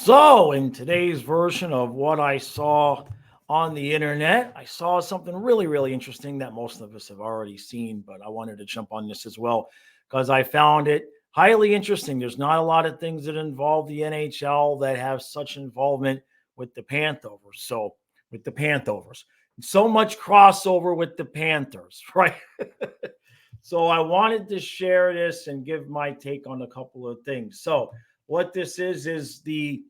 So, in today's version of what I saw on the internet, I saw something really, really interesting that most of us have already seen, but I wanted to jump on this as well because I found it highly interesting. There's not a lot of things that involve the NHL that have such involvement with the Panthers. So much crossover with the Panthers, right? So I wanted to share this and give my take on a couple of things. So what this is the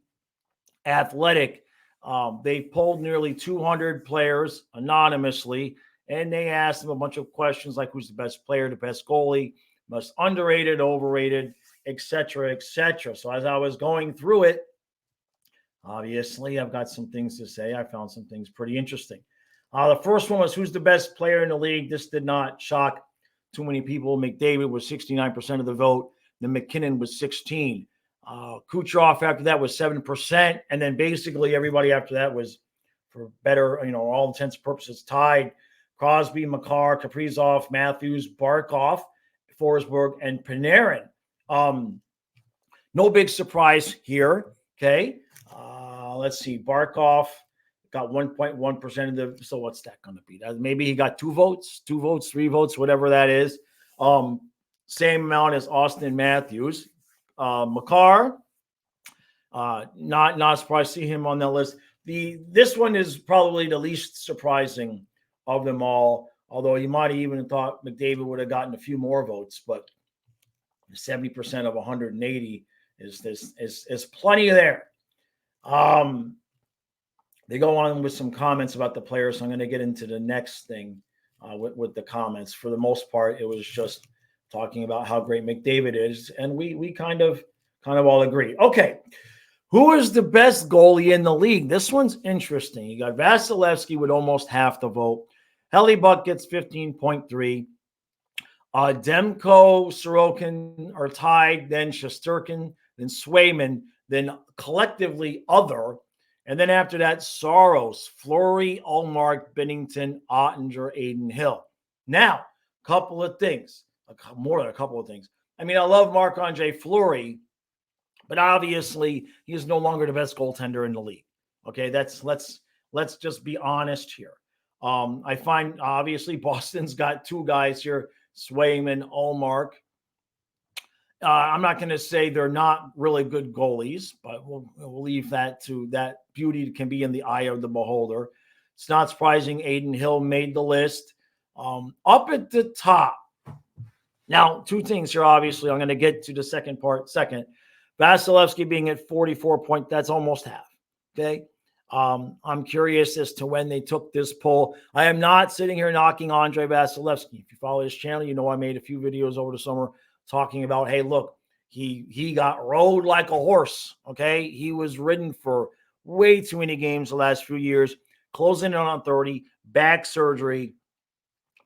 Athletic. They polled nearly 200 players anonymously, and they asked them a bunch of questions like who's the best player, the best goalie, most underrated, overrated, etc., etc. So as I was going through it, obviously I've got some things to say. I found some things pretty interesting. The first one was who's the best player in the league. This did not shock too many people. McDavid was 69% of the vote. Then McKinnon was 16. Kucherov after that was 7%. And then basically everybody after that was, for better, all intents and purposes, tied. Crosby, Makar, Kaprizov, Matthews, Barkov, Forsberg, and Panarin. No big surprise here. Okay. Let's see. Barkov got 1.1% of the. So what's that going to be? Maybe he got two votes, 3 votes, whatever that is. Same amount as Austin Matthews. Makar, not surprised to see him on that list. This one is probably the least surprising of them all, although you might have even thought McDavid would have gotten a few more votes, but 70% of 180 is plenty there. They go on with some comments about the players, so I'm going to get into the next thing with the comments. For the most part, it was just talking about how great McDavid is, and we kind of all agree. Okay, who is the best goalie in the league? This one's interesting. You got Vasilevsky with almost half the vote. Hellebuck gets 15.3. Demko, Sorokin are tied, then Shesterkin, then Swayman, then collectively other. And then after that, Saros, Fleury, Ullmark, Binnington, Ottinger, Aiden Hill. Now, couple of things. More than a couple of things. I mean, I love Marc-Andre Fleury, but obviously he is no longer the best goaltender in the league. Okay, let's just be honest here. I find obviously Boston's got two guys here, Swayman, Ullmark. I'm not going to say they're not really good goalies, but we'll leave that to that. Beauty can be in the eye of the beholder. It's not surprising Aiden Hill made the list. Up at the top. Now, two things here, obviously. I'm going to get to the second part second. Vasilevsky being at 44 points, that's almost half. Okay. I'm curious as to when they took this poll. I am not sitting here knocking Andre Vasilevsky. If you follow his channel, you know I made a few videos over the summer talking about, hey, look, he got rode like a horse. Okay. He was ridden for way too many games the last few years, closing in on 30, back surgery.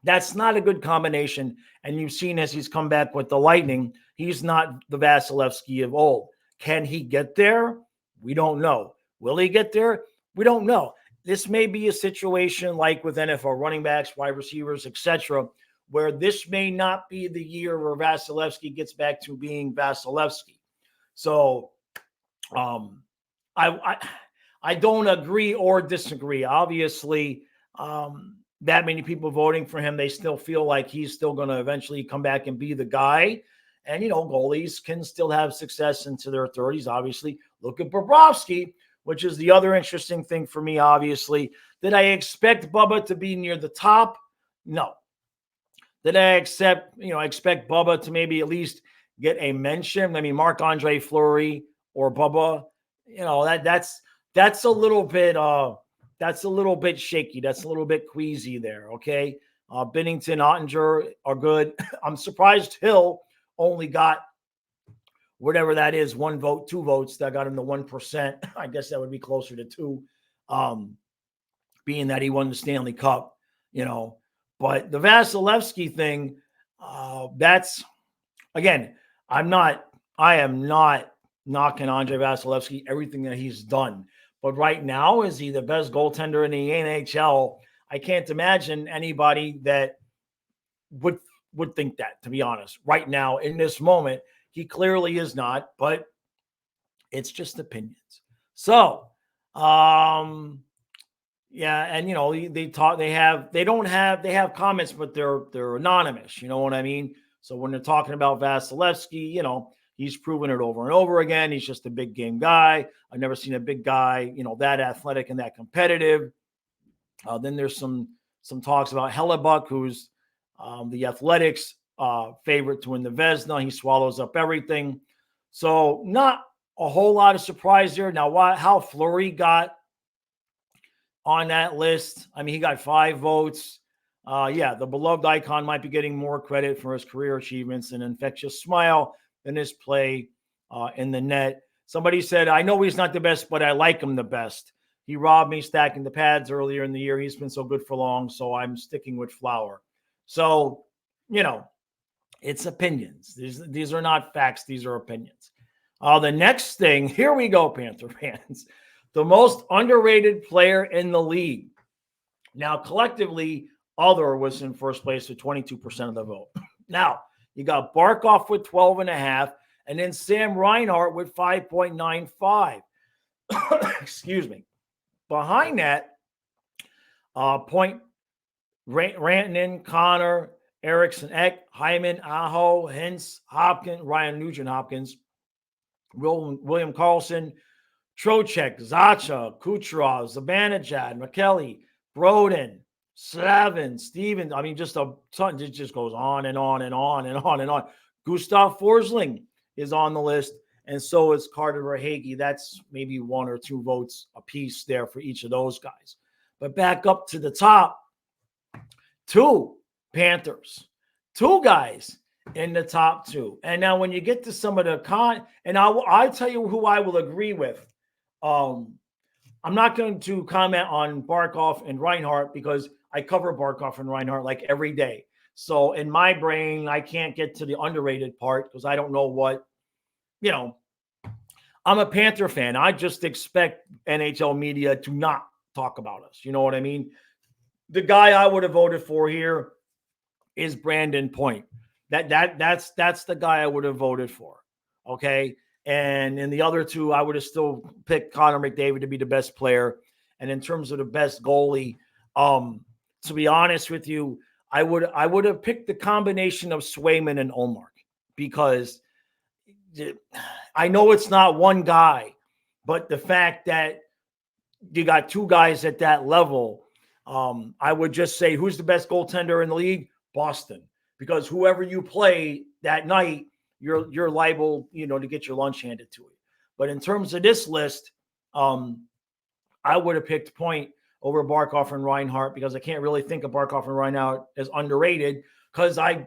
That's not a good combination. And you've seen as he's come back with the Lightning, he's not the Vasilevsky of old. Can he get there? We don't know. Will he get there? We don't know. This may be a situation like with NFL running backs, wide receivers, etc., where this may not be the year where Vasilevsky gets back to being Vasilevsky. So I don't agree or disagree. Obviously, that many people voting for him, they still feel like he's still going to eventually come back and be the guy. And, goalies can still have success into their 30s, obviously. Look at Bobrovsky, which is the other interesting thing for me, obviously. Did I expect Bubba to be near the top? No. Did I expect Bubba to maybe at least get a mention? I mean, Marc-Andre Fleury or Bubba, that's a little bit shaky. That's a little bit queasy there. Okay. Binnington, Ottinger are good. I'm surprised Hill only got whatever that is, 1 vote, 2 votes. That got him to 1%. I guess that would be closer to 2, being that he won the Stanley Cup, But the Vasilevsky thing, that's, again, I am not knocking Andre Vasilevsky, everything that he's done. But right now, is he the best goaltender in the NHL? I can't imagine anybody that would think that, to be honest. Right now, in this moment, he clearly is not, but it's just opinions. So, yeah, and they have comments, but they're anonymous. You know what I mean? So when they're talking about Vasilevsky, he's proven it over and over again. He's just a big game guy. I've never seen a big guy, that athletic and that competitive. Then there's some talks about Hellebuck, who's the Athletics' favorite to win the Vezina. He swallows up everything. So not a whole lot of surprise there. Now, how Fleury got on that list, I mean, he got 5 votes. Yeah, the beloved icon might be getting more credit for his career achievements and infectious smile than his play in the net. Somebody said, I know he's not the best, but I like him the best. He robbed me stacking the pads earlier in the year. He's been so good for long, so I'm sticking with Flower. So, it's opinions. These are not facts. These are opinions. The next thing, here we go, Panther fans. The most underrated player in the league. Now, collectively, Other was in first place with 22% of the vote. Now, you got Barkov with 12.5, and then Sam Reinhart with 5.95. Excuse me. Behind that, Point Rantanen, Connor, Eriksson Ek, Hyman, Aho, Hintz, Hopkins, Ryan Nugent-Hopkins, William Karlsson, Trocheck, Zacha, Kucherov, Zibanejad, McKelly, Broden, Slavin, Stevens. I mean, just a ton. It just goes on and on and on and on and on. Gustav Forsling is on the list, and so is Carter Verhaeghe. That's maybe 1 or 2 votes apiece there for each of those guys. But back up to the top, 2 Panthers, 2 guys in the top 2. And now when you get to some of the and I'll tell you who I will agree with. I'm not going to comment on Barkov and Reinhart because I cover Barkov and Reinhart like every day. So in my brain, I can't get to the underrated part because I don't know what, I'm a Panther fan. I just expect NHL media to not talk about us. You know what I mean? The guy I would have voted for here is Brandon Point. That's the guy I would have voted for. Okay. And in the other 2, I would have still picked Connor McDavid to be the best player. And in terms of the best goalie, to be honest with you, I would have picked the combination of Swayman and Ullmark because I know it's not one guy, but the fact that you got 2 guys at that level, I would just say, who's the best goaltender in the league? Boston. Because whoever you play that night, you're liable, to get your lunch handed to you. But in terms of this list, I would have picked Point over Barkov and Reinhart because I can't really think of Barkov and Reinhart as underrated because I'm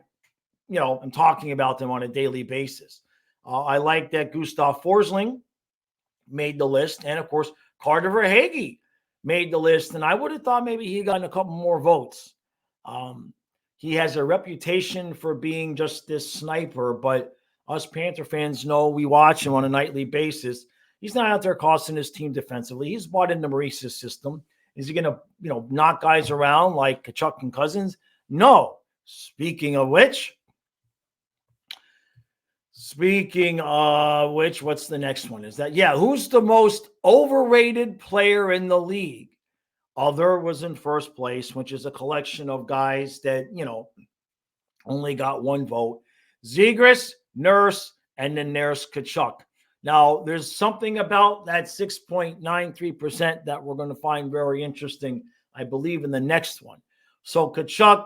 talking about them on a daily basis. I like that Gustav Forsling made the list, and of course Carter Verhaeghe made the list, and I would have thought maybe he had gotten a couple more votes. He has a reputation for being just this sniper, but us Panther fans know we watch him on a nightly basis. He's not out there costing his team defensively. He's bought into Maurice's system. Is he going to, knock guys around like Kachuk and Cousins? No. Speaking of which, what's the next one? Who's the most overrated player in the league? Other was in first place, which is a collection of guys that, only got 1 vote. Zegras, Nurse, and then there's Kachuk. Now, there's something about that 6.93% that we're going to find very interesting, I believe, in the next one. So Kachuk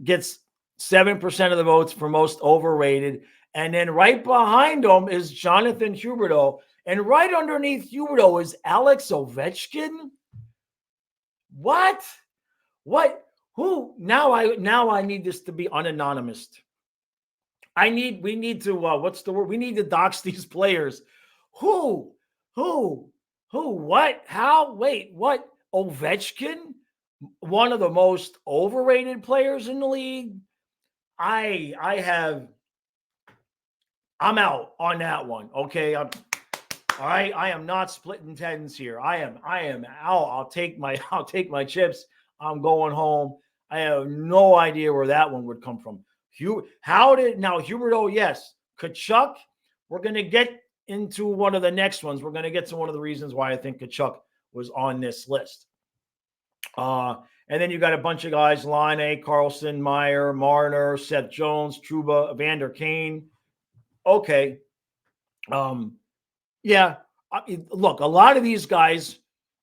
gets 7% of the votes for most overrated. And then right behind him is Jonathan Huberdeau. And right underneath Huberdeau is Alex Ovechkin. What? Who? Now I need this to be unanonymous. We need to, what's the word? We need to dox these players. Who? What? How? Wait, what? Ovechkin? One of the most overrated players in the league? I'm out on that one. Okay. All right. I am not splitting tens here. I am out. I'll take my chips. I'm going home. I have no idea where that one would come from. Huberdeau, yes. Kachuk, we're going to get into one of the next ones, we're going to get to one of the reasons why I think Kachuk was on this list. And then you got a bunch of guys: Line, Carlson, Meyer, Marner, Seth Jones, Trouba, Evander Kane. Okay. Yeah. Look, a lot of these guys,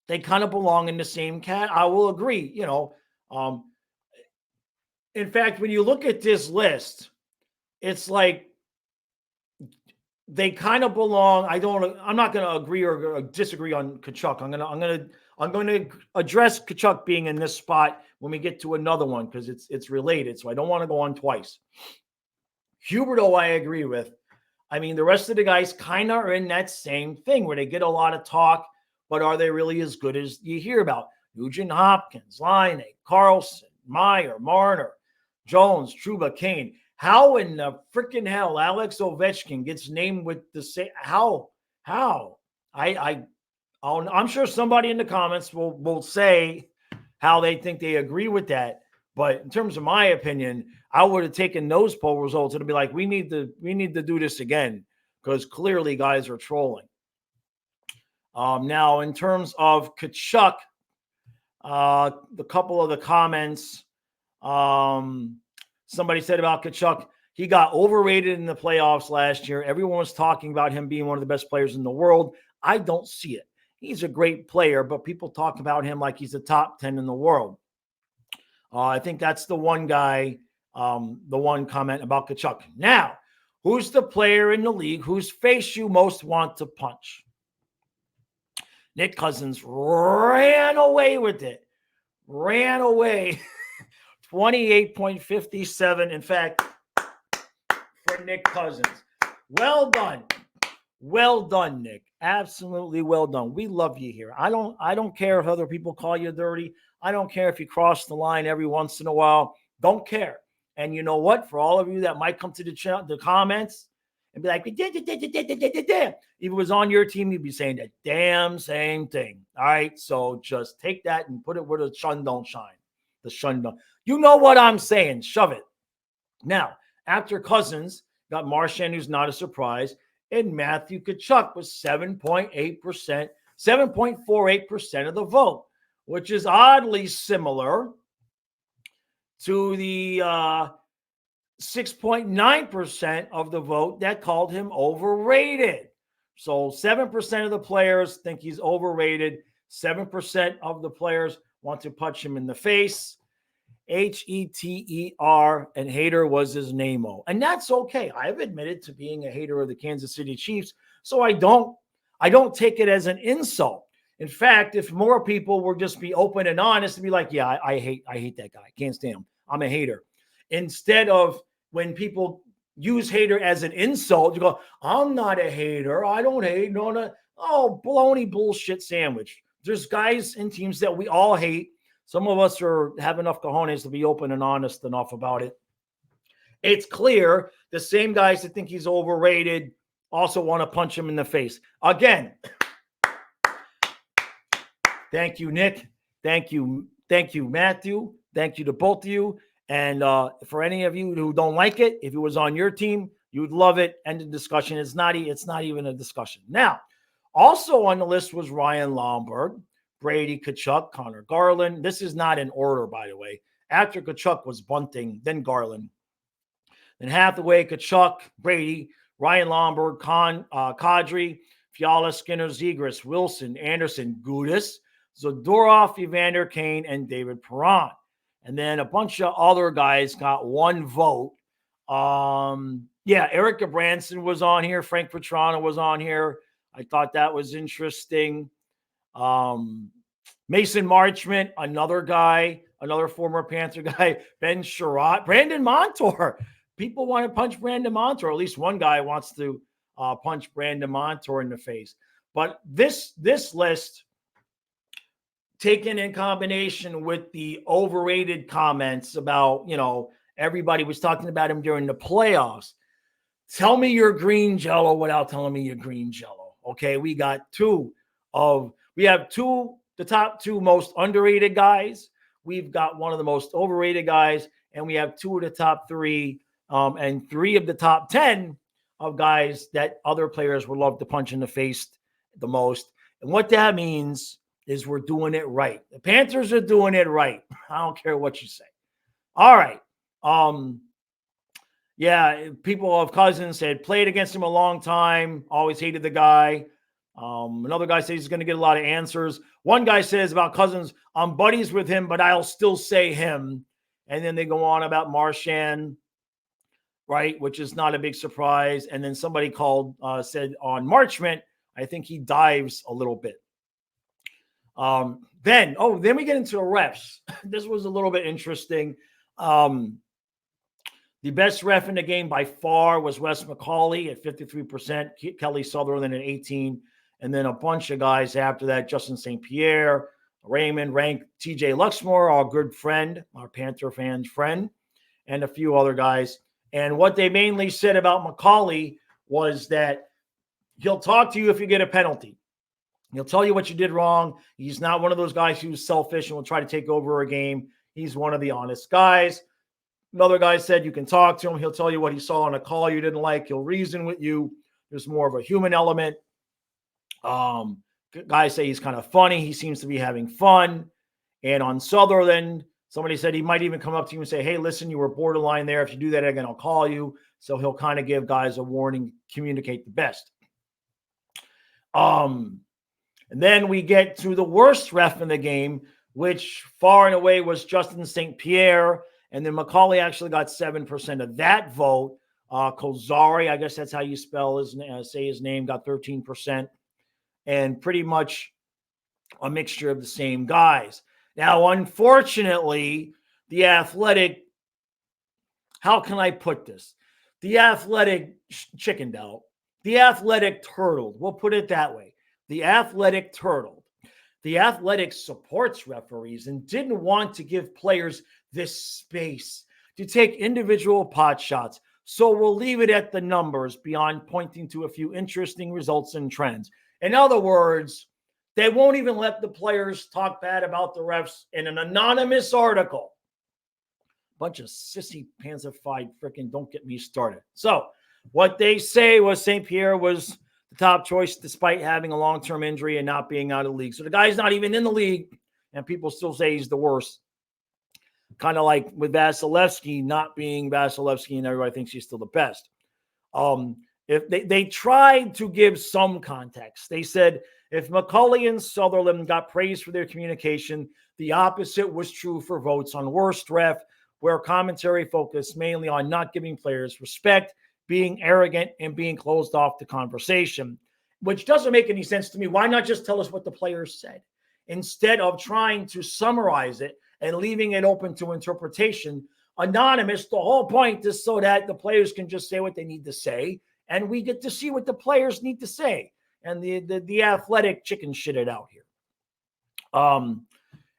they kind of belong in the same cat. I will agree. In fact, when you look at this list, it's like they kind of belong. I'm not going to agree or disagree on Kachuk. I'm going to address Kachuk being in this spot when we get to another one because it's related. So I don't want to go on twice. Huberdeau, I agree with. I mean, the rest of the guys kind of are in that same thing where they get a lot of talk, but are they really as good as you hear about? Nugent Hopkins, Line, Carlson, Meyer, Marner, Jones, Trouba, Kane. How in the freaking hell Alex Ovechkin gets named with the same? How? I'm sure somebody in the comments will say how they think they agree with that. But in terms of my opinion, I would have taken those poll results and be like, we need to do this again because clearly guys are trolling. Now, in terms of Kachuk, the couple of the comments, somebody said about Kachuk, he got overrated in the playoffs last year. Everyone was talking about him being one of the best players in the world. I don't see it. He's a great player, but people talk about him like he's a top 10 in the world. I think that's the one guy, the one comment about Kachuk. Now, who's the player in the league whose face you most want to punch? Nick Cousins ran away with it. Ran away. 28.57. In fact, for Nick Cousins. Well done. Well done, Nick. Absolutely well done. We love you here. I don't care if other people call you dirty. I don't care if you cross the line every once in a while. Don't care. And you know what? For all of you that might come to the comments and be like, if it was on your team, you'd be saying the damn same thing. All right. So just take that and put it where the sun don't shine. The sun don't. You know what I'm saying. Shove it. Now, after Cousins, got Marchand, who's not a surprise, and Matthew Tkachuk was 7.8%, 7.48% of the vote, which is oddly similar to the 6.9% of the vote that called him overrated. So 7% of the players think he's overrated. 7% of the players want to punch him in the face. Heter, and hater was his name-o. And that's okay. I've admitted to being a hater of the Kansas City Chiefs, so I don't take it as an insult. In fact, if more people were just be open and honest and be like, yeah, I hate that guy. Can't stand him. I'm a hater. Instead of when people use hater as an insult, you go, I'm not a hater. I don't hate. No. Oh, baloney bullshit sandwich. There's guys and teams that we all hate. Some of us have enough cojones to be open and honest enough about it. It's clear the same guys that think he's overrated also want to punch him in the face. Again, thank you, Nick. Thank you, Matthew. Thank you to both of you. And for any of you who don't like it, if it was on your team, you'd love it. End of discussion. It's not even a discussion. Now, also on the list was Ryan Lomberg, Brady, Tkachuk, Connor Garland. This is not in order, by the way. After Tkachuk was Bunting, then Garland. Then Hathaway, Tkachuk, Brady, Ryan Lomberg, Kadri, Fiala, Skinner, Zegras, Wilson, Anderson, Gudis, Zadorov, Evander Kane, and David Perron. And then a bunch of other guys got one vote. Eric Branson was on here. Frank Petrano was on here. I thought that was interesting. Mason Marchment, another guy, another former Panther guy, Ben Sherratt, Brandon Montour. People want to punch Brandon Montour. At least one guy wants to punch Brandon Montour in the face. But this list, taken in combination with the overrated comments about, everybody was talking about him during the playoffs. Tell me you're green jello without telling me you're green jello. Okay, we have the top two most underrated guys. We've got one of the most overrated guys, and we have two of the top three and three of the top 10 of guys that other players would love to punch in the face the most. And what that means is we're doing it right. The Panthers are doing it right. I don't care what you say. All right. Yeah, people of Cousins had played against him a long time, always hated the guy. Another guy says he's going to get a lot of answers. One guy says about Cousins, I'm buddies with him, but I'll still say him. And then they go on about Marchand, right, which is not a big surprise. And then somebody said on Marchment, I think he dives a little bit. Then we get into the refs. This was a little bit interesting. The best ref in the game by far was Wes McCauley at 53%, Kelly Sutherland at 18%, and then a bunch of guys after that, Justin St. Pierre, Raymond, Rank, TJ Luxmore, our good friend, our Panther fans' friend, and a few other guys. And what they mainly said about McCauley was that he'll talk to you if you get a penalty. He'll tell you what you did wrong. He's not one of those guys who's selfish and will try to take over a game. He's one of the honest guys. Another guy said you can talk to him. He'll tell you what he saw on a call you didn't like. He'll reason with you. There's more of a human element. Guys say he's kind of funny. He seems to be having fun. And on Sutherland, somebody said he might even come up to you and say, hey, listen, you were borderline there. If you do that again, I'll call you. So he'll kind of give guys a warning, communicate the best. And then we get to the worst ref in the game, which far and away was Justin St. Pierre. And then McCauley actually got 7% of that vote. Kozari, I guess that's how you say his name, got 13%. And pretty much a mixture of the same guys. Now, unfortunately, the Athletic, how can I put this? The Athletic chickened out. The Athletic turtled. We'll put it that way. The Athletic turtled. The Athletic supports referees and didn't want to give players this space to take individual pot shots. So we'll leave it at the numbers beyond pointing to a few interesting results and trends. In other words, they won't even let the players talk bad about the refs in an anonymous article. Bunch of sissy pantsified freaking don't get me started. So what they say was St. Pierre was the top choice despite having a long-term injury and not being out of the league. So the guy's not even in the league, and people still say he's the worst. Kind of like with Vasilevsky not being Vasilevsky, and everybody thinks he's still the best. If they tried to give some context, they said if McCauley and Sutherland got praise for their communication, the opposite was true for votes on worst ref, where commentary focused mainly on not giving players respect, being arrogant, and being closed off to conversation, which doesn't make any sense to me. Why not just tell us what the players said instead of trying to summarize it and leaving it open to interpretation? Anonymous, the whole point is so that the players can just say what they need to say, and we get to see what the players need to say. And the Athletic chicken shit it out here. And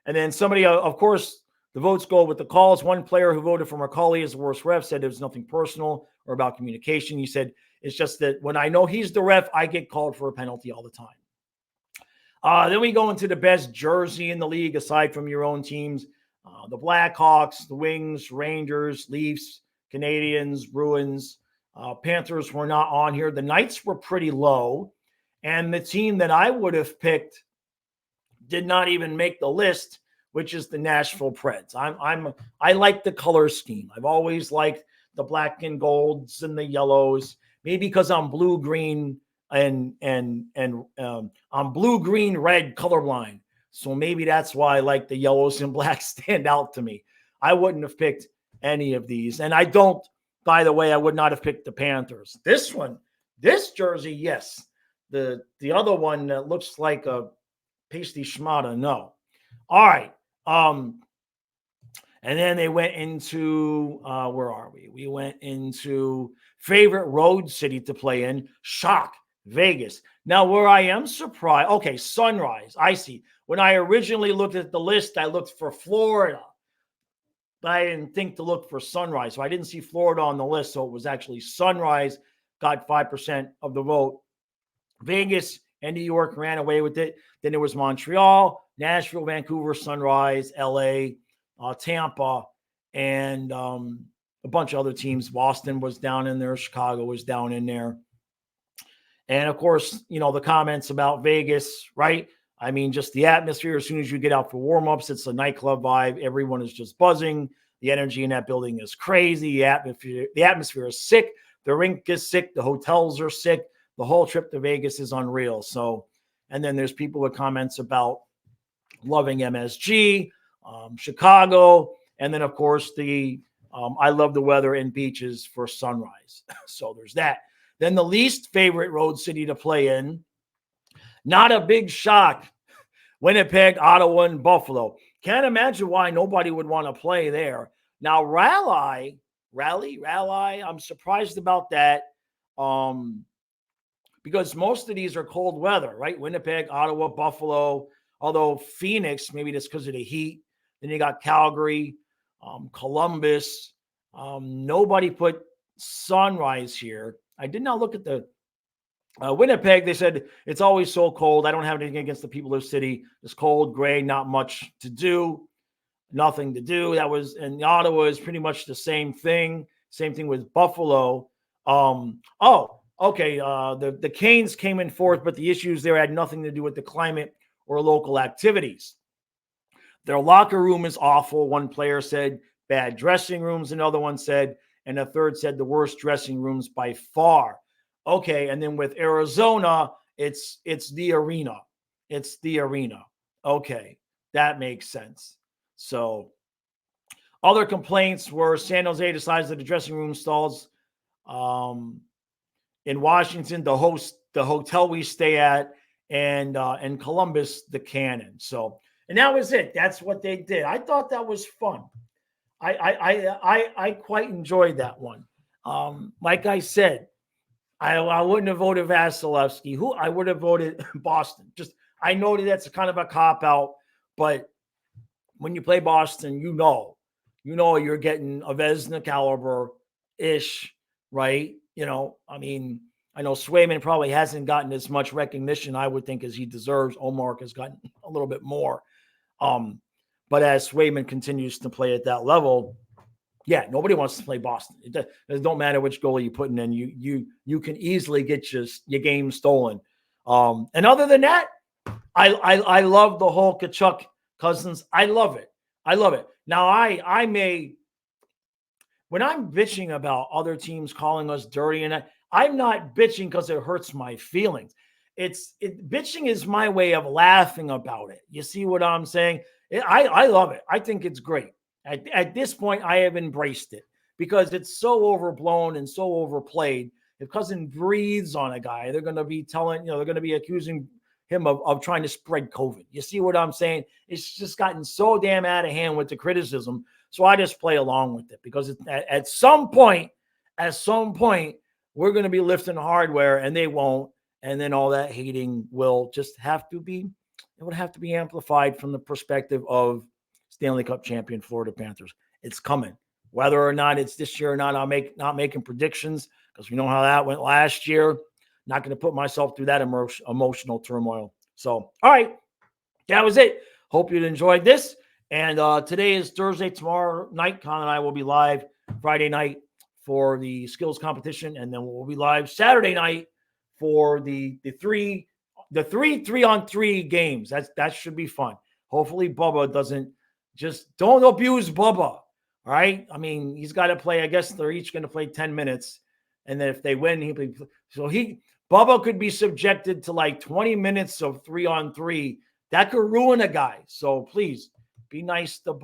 then somebody, of course, the votes go with the calls. One player who voted for McCauley as the worst ref said it was nothing personal or about communication. He said, it's just that when I know he's the ref, I get called for a penalty all the time. Then we go into the best jersey in the league, aside from your own teams. The Blackhawks, the Wings, Rangers, Leafs, Canadians, Bruins. Panthers were not on here. The Knights were pretty low. And the team that I would have picked did not even make the list, which is the Nashville Preds. I like the color scheme. I've always liked the black and golds and the yellows. Maybe because I'm blue, green, and I'm blue, green, red colorblind. So maybe that's why I like the yellows and blacks stand out to me. I wouldn't have picked any of these. And I don't, by the way, I would not have picked the Panthers. This jersey, yes. The other one that looks like a pasty schmata, no. All right. And then they went into, where are we? We went into favorite road city to play in. Shock, Vegas. Now, where I am surprised, okay, Sunrise, I see. When I originally looked at the list, I looked for Florida. But I didn't think to look for Sunrise. So I didn't see Florida on the list. So it was actually Sunrise got 5% of the vote. Vegas and New York ran away with it. Then there was Montreal, Nashville, Vancouver, Sunrise, LA, Tampa, and a bunch of other teams. Boston was down in there. Chicago was down in there. And of course, the comments about Vegas, right? I mean, just the atmosphere. As soon as you get out for warm-ups, it's a nightclub vibe. Everyone is just buzzing. The energy in that building is crazy. The atmosphere is sick. The rink is sick. The hotels are sick. The whole trip to Vegas is unreal. So, and then there's people with comments about loving MSG, Chicago, and then of course I love the weather and beaches for Sunrise. So there's that. Then the least favorite road city to play in, not a big shock, Winnipeg, Ottawa, and Buffalo. Can't imagine why nobody would want to play there. Now, Raleigh, I'm surprised about that because most of these are cold weather, right? Winnipeg, Ottawa, Buffalo, although Phoenix, maybe that's because of the heat. Then you got Calgary, Columbus. Nobody put Sunrise here. I did not look at the Winnipeg. They said it's always so cold. I don't have anything against the people of the city. It's cold, gray, not much to do, nothing to do. That was, and Ottawa is pretty much the same thing. Same thing with Buffalo. Okay. The Canes came in fourth, but the issues there had nothing to do with the climate or local activities. Their locker room is awful. One player said bad dressing rooms. Another one said, and a third said the worst dressing rooms by far. Okay, and then with Arizona, it's the arena. It's the arena. Okay, that makes sense. So other complaints were San Jose decides that the dressing room stalls. In Washington, the hotel we stay at, and Columbus, the Cannon. So, and that was it. That's what they did. I thought that was fun. I quite enjoyed that one. Like I said, I wouldn't have voted Vasilevsky. I would have voted Boston. I know that's kind of a cop-out, but when you play Boston, you know you're getting a Vezina caliber-ish, right? I mean, I know Swayman probably hasn't gotten as much recognition, I would think, as he deserves. Omar has gotten a little bit more. But as Swayman continues to play at that level, yeah, nobody wants to play Boston. It don't matter which goalie you're putting in. You can easily get your game stolen. And other than that, I love the whole Tkachuk Cousins. I love it. Now I may, when I'm bitching about other teams calling us dirty, and I'm not bitching because it hurts my feelings. Bitching is my way of laughing about it. You see what I'm saying? I love it. I think it's great. At this point, I have embraced it because it's so overblown and so overplayed. If Cousin breathes on a guy, they're going to be they're going to be accusing him of trying to spread COVID. You see what I'm saying? It's just gotten so damn out of hand with the criticism. So I just play along with it because at some point, we're going to be lifting hardware and they won't. And then all that hating will just have to be amplified from the perspective of Stanley Cup champion Florida Panthers. It's coming. Whether or not it's this year or not, not making predictions because we know how that went last year. Not going to put myself through that emotional turmoil. So, all right. That was it. Hope you enjoyed this. And today is Thursday. Tomorrow night, Con and I will be live Friday night for the skills competition. And then we'll be live Saturday night for the 3-on-3 games. That should be fun. Hopefully Bubba don't abuse Bubba. All right. I mean, he's got to play. I guess they're each going to play 10 minutes. And then if they win, Bubba could be subjected to like 20 minutes of 3-on-3. That could ruin a guy. So please be nice to Bubba.